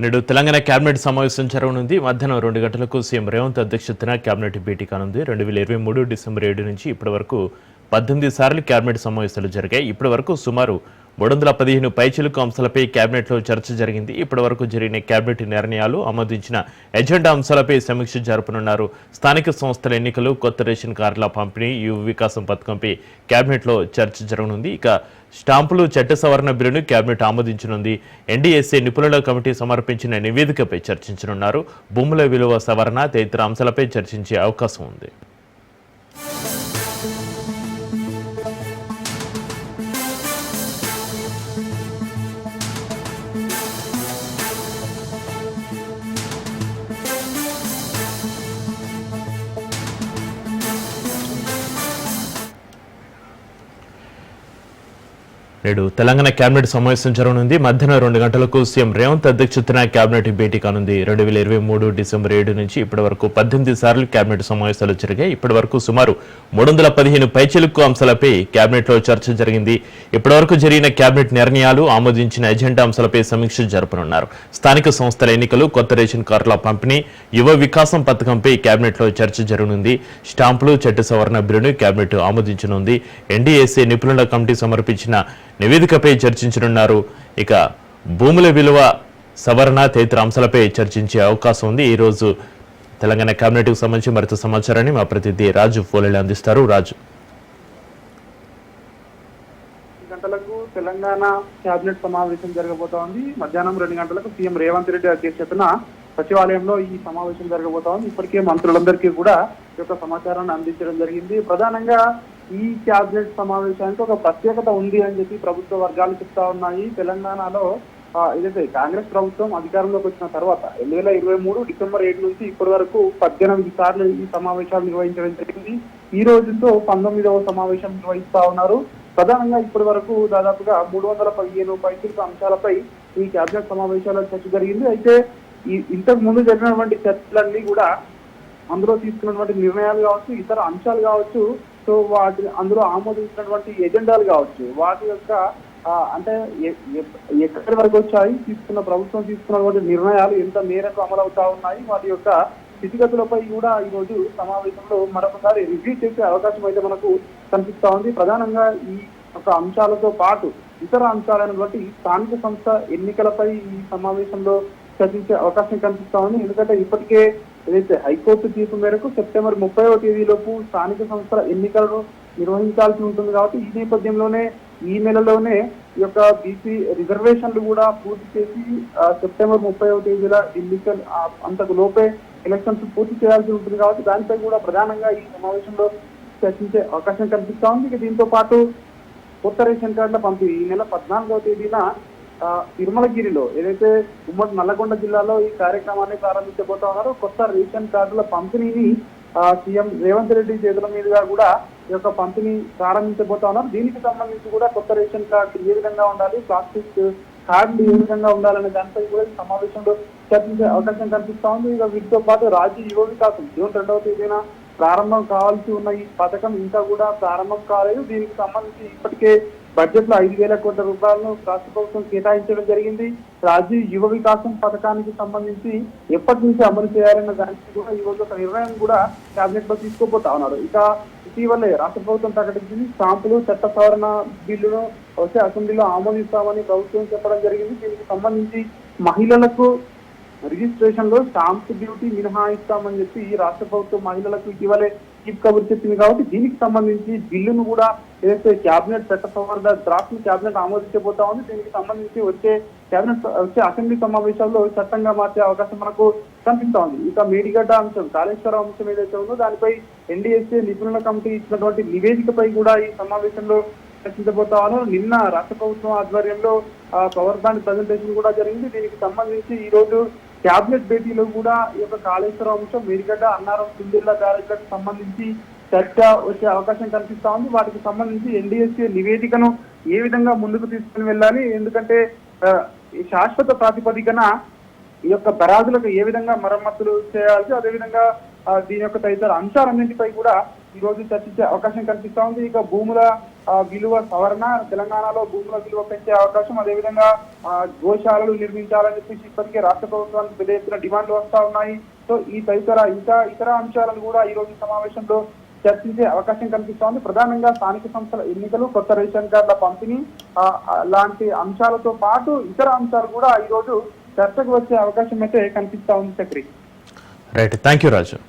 నేడు తెలంగాణ కేబినెట్ సమావేశం జరగనుంది. మధ్యాహ్నం 2 గంటలకు సీఎం రేవంత్ అధ్యక్షతన కేబినెట్ భేటీ కానుంది. 2023 డిసెంబర్ 7 నుంచి ఇప్పటి వరకు 18 సార్లు కేబినెట్ సమావేశాలు జరిగాయి. ఇప్పటి వరకు సుమారు 315 పైచిలుకు అంశాలపై కేబినెట్లో చర్చ జరిగింది. ఇప్పటి వరకు జరిగిన కేబినెట్ నిర్ణయాలు, ఆమోదించిన ఎజెండా అంశాలపై సమీక్ష జరపనున్నారు. స్థానిక సంస్థల ఎన్నికలు, కొత్త రేషన్ కార్డుల పంపిణీ, యువ వికాసం పథకంపై కేబినెట్లో చర్చ జరగనుంది. ఇక స్టాంపులు చట్ట సవరణ బిల్లును కేబినెట్ ఆమోదించనుంది. ఎన్డీఎస్ఏ నిపుణుల కమిటీ సమర్పించిన నివేదికపై చర్చించనున్నారు. భూముల విలువ సవరణ తదితర అంశాలపై చర్చించే అవకాశం ఉంది. నేడు తెలంగాణ కేబినెట్ సమావేశం జరగనుంది. మధ్యాహ్నం 2 గంటలకు సీఎం రేవంత్ అధ్యక్షతన కేబినెట్ భేటీ కానుంది. 2023 డిసెంబర్ 7 నుంచి ఇప్పటి వరకు 18 సార్లు కేబినెట్ సమావేశాలు జరిగాయి. ఇప్పటి వరకు సుమారు 315 పైచిలుకు అంశాలపై కేబినెట్లో చర్చ జరిగింది. ఇప్పటి వరకు జరిగిన కేబినెట్ నిర్ణయాలు, ఆమోదించిన ఎజెండా అంశాలపై సమీక్ష జరపనున్నారు. స్థానిక సంస్థల ఎన్నికలు, కొత్త రేషన్ కార్డుల పంపిణీ, యువ వికాసం పథకంపై కేబినెట్లో చర్చ జరగనుంది. స్టాంపులు చట్ట సవరణ బిల్లును కేబినెట్ ఆమోదించనుంది. ఎన్డీఎస్ఏ నిపుణుల కమిటీ సమర్పించిన నివేదికపై చర్చించనున్నారు. ఇక భూముల విలువ సవరణ తదితర అంశాలపై చర్చించే అవకాశం ఉంది. ఈ రోజు తెలంగాణ కేబినెట్కు సంబంధించి మరింత సమాచారాన్ని మా ప్రతినిధి రాజు ఫోలేలు అందిస్తారు. రాజు, గంటలకు తెలంగాణ కేబినెట్ సమావేశం జరగబోతోంది. మధ్యాహ్నం 2 గంటలకు సీఎం రేవంత్ రెడ్డి అధ్యక్షతన సచివాలయంలో ఈ సమావేశం జరగబోతోంది. ఇప్పటికే మంత్రులందరికీ కూడా ఈ యొక్క సమాచారాన్ని అందించడం జరిగింది. ప్రధానంగా ఈ కేబినెట్ సమావేశానికి ఒక ప్రత్యేకత ఉంది అని చెప్పి ప్రభుత్వ వర్గాలు చెప్తా ఉన్నాయి. తెలంగాణలో ఏదైతే కాంగ్రెస్ ప్రభుత్వం అధికారంలోకి వచ్చిన తర్వాత 2023 డిసెంబర్ 7 నుంచి ఇప్పటి వరకు 18 సార్లు ఈ సమావేశాలు నిర్వహించడం జరిగింది. ఈ రోజుతో 19వ సమావేశం నిర్వహిస్తా ఉన్నారు. ప్రధానంగా ఇప్పటి వరకు దాదాపుగా 315 పైచిలుకు అంశాలపై ఈ కేబినెట్ సమావేశాల్లో చర్చ జరిగింది. అయితే ఇంతకు ముందు జరిగినటువంటి చర్చలన్నీ కూడా అందులో తీసుకున్నటువంటి నిర్ణయాలు కావచ్చు, ఇతర అంశాలు కావచ్చు, సో వాటి అందులో ఆమోదించినటువంటి ఎజెండాలు కావచ్చు, వాటి యొక్క అంటే ఎక్కడి వరకు వచ్చాయి, ప్రభుత్వం తీసుకున్నటువంటి నిర్ణయాలు ఎంత మేరకు అమలవుతా ఉన్నాయి, వాటి యొక్క స్థితిగతులపై కూడా ఈ రోజు సమావేశంలో మరొకసారి రివ్యూ చేసే అవకాశం అయితే మనకు కనిపిస్తా ఉంది. ప్రధానంగా ఈ యొక్క అంశాలతో పాటు ఇతర అంశాలైనటువంటి స్థానిక సంస్థ ఎన్నికలపై ఈ సమావేశంలో చర్చించే అవకాశం కనిపిస్తా ఉంది. ఎందుకంటే ఇప్పటికే ఏదైతే హైకోర్టు తీర్పు మేరకు సెప్టెంబర్ 30వ తేదీలోపు స్థానిక సంస్థల ఎన్నికలను నిర్వహించాల్సి ఉంటుంది. కాబట్టి ఈ నేపథ్యంలోనే ఈ నెలలోనే ఈ యొక్క బీసీ రిజర్వేషన్లు కూడా పూర్తి చేసి సెప్టెంబర్ 30వ తేదీల ఎన్నికలు అంతకు లోపే ఎలక్షన్స్ పూర్తి చేయాల్సి ఉంటుంది. కాబట్టి దానిపై కూడా ప్రధానంగా ఈ సమావేశంలో చర్చించే అవకాశం కనిపిస్తా ఉంది. ఇక దీంతో పాటు కొత్త రేషన్ కార్డుల పంపిణీ ఈ నెల 14వ తేదీన తిరుమలగిరిలో ఏదైతే ఉమ్మడి నల్లగొండ జిల్లాలో ఈ కార్యక్రమాన్ని ప్రారంభించబోతా ఉన్నారో కొత్త రేషన్ కార్డుల పంపిణీని సీఎం రేవంత్ రెడ్డి చేతుల మీదుగా కూడా ఈ యొక్క పంపిణీ ప్రారంభించబోతా ఉన్నారు. దీనికి సంబంధించి కూడా కొత్త రేషన్ కార్డు ఏ విధంగా ఉండాలి, ప్లాస్టిక్ కార్డులు ఏ విధంగా ఉండాలనే దానిపై కూడా ఈ సమావేశంలో చర్చించే అవకాశం కనిపిస్తా ఉంది. ఇక వీటితో పాటు రాజ్య యువ వికాసం జూన్ 2వ తేదీన ప్రారంభం కావాల్సి ఉన్న ఈ పథకం ఇంకా కూడా ప్రారంభం కాలేదు. దీనికి సంబంధించి ఇప్పటికే బడ్జెట్ లో 5,000 కోట్ల రూపాయలను రాష్ట్ర ప్రభుత్వం కేటాయించడం జరిగింది. రాజీవ్ యువ వికాసం పథకానికి సంబంధించి ఎప్పటి నుంచి అమలు చేయాలన్న దానికి కూడా ఈ రోజు ఒక నిర్ణయం కూడా కేబినెట్ లో తీసుకోబోతా ఉన్నారు. ఇక ఇటీవలే రాష్ట్ర ప్రభుత్వం ప్రకటించింది స్టాంపులు చట్ట సవరణ బిల్లును వచ్చే అసెంబ్లీలో ఆమోదిస్తామని ప్రభుత్వం చెప్పడం జరిగింది. దీనికి సంబంధించి మహిళలకు రిజిస్ట్రేషన్ లో స్టాంప్ డ్యూటీ మినహాయిస్తామని చెప్పి రాష్ట్ర ప్రభుత్వం మహిళలకు ఇటీవలే చీఫ్ కబుర్ చెప్పింది. కాబట్టి దీనికి సంబంధించి బిల్లును కూడా ఏదైతే కేబినెట్ చట్ట సవరణ డ్రాఫ్ట్ ని కేబినెట్ ఆమోదించబోతా ఉంది. దీనికి సంబంధించి వచ్చే అసెంబ్లీ సమావేశాల్లో చట్టంగా మార్చే అవకాశం మనకు కనిపిస్తా ఉంది. ఇక మేడిగడ్డ అంశం, కాళేశ్వరం అంశం ఏదైతే ఉందో దానిపై ఎన్డీఎస్ఏ నిపుణుల కమిటీ ఇచ్చినటువంటి నివేదికపై కూడా ఈ సమావేశంలో చర్చించబోతా ఉన్నారు. నిన్న రాష్ట్ర ప్రభుత్వం ఆధ్వర్యంలో పవర్ పాయింట్ ప్రజెంటేషన్ కూడా జరిగింది. దీనికి సంబంధించి ఈ రోజు కేబినెట్ భేటీలో కూడా ఈ యొక్క కాళేశ్వరం అంశం, మేడిగడ్డ, అన్నారం సింధిల్లా బ్యారేజ్లకు సంబంధించి చర్చ వచ్చే అవకాశం కనిపిస్తా ఉంది. వాటికి సంబంధించి ఎన్డీఎస్ఏ నివేదికను ఏ విధంగా ముందుకు తీసుకుని వెళ్ళాలి, ఎందుకంటే శాశ్వత ప్రాతిపదికన ఈ యొక్క బరాజులకు ఏ విధంగా మరమ్మతులు చేయాలి, అదేవిధంగా దీని యొక్క తదితర అంశాలన్నింటిపై కూడా ఈ రోజు చర్చించే అవకాశం కనిపిస్తా ఉంది. ఇక భూముల విలువ సవరణ, తెలంగాణలో భూముల విలువ పెంచే అవకాశం, అదేవిధంగా గోశాలలు నిర్మించాలని చెప్పేసి ఇప్పటికే రాష్ట్ర ప్రభుత్వానికి పెద్ద ఎత్తున డిమాండ్లు వస్తా ఉన్నాయి. సో ఈ తదితర ఇతర అంశాలను కూడా ఈ రోజు సమావేశంలో చర్చించే అవకాశం కనిపిస్తోంది. ప్రధానంగా స్థానిక సంస్థల ఎన్నికలు, కొత్త రేషన్ కార్డుల పంపిణీ లాంటి అంశాలతో పాటు ఇతర అంశాలు కూడా ఈ రోజు చర్చకు వచ్చే అవకాశం అయితే కనిపిస్తా ఉంది. Chakri. Right, thank you Raju.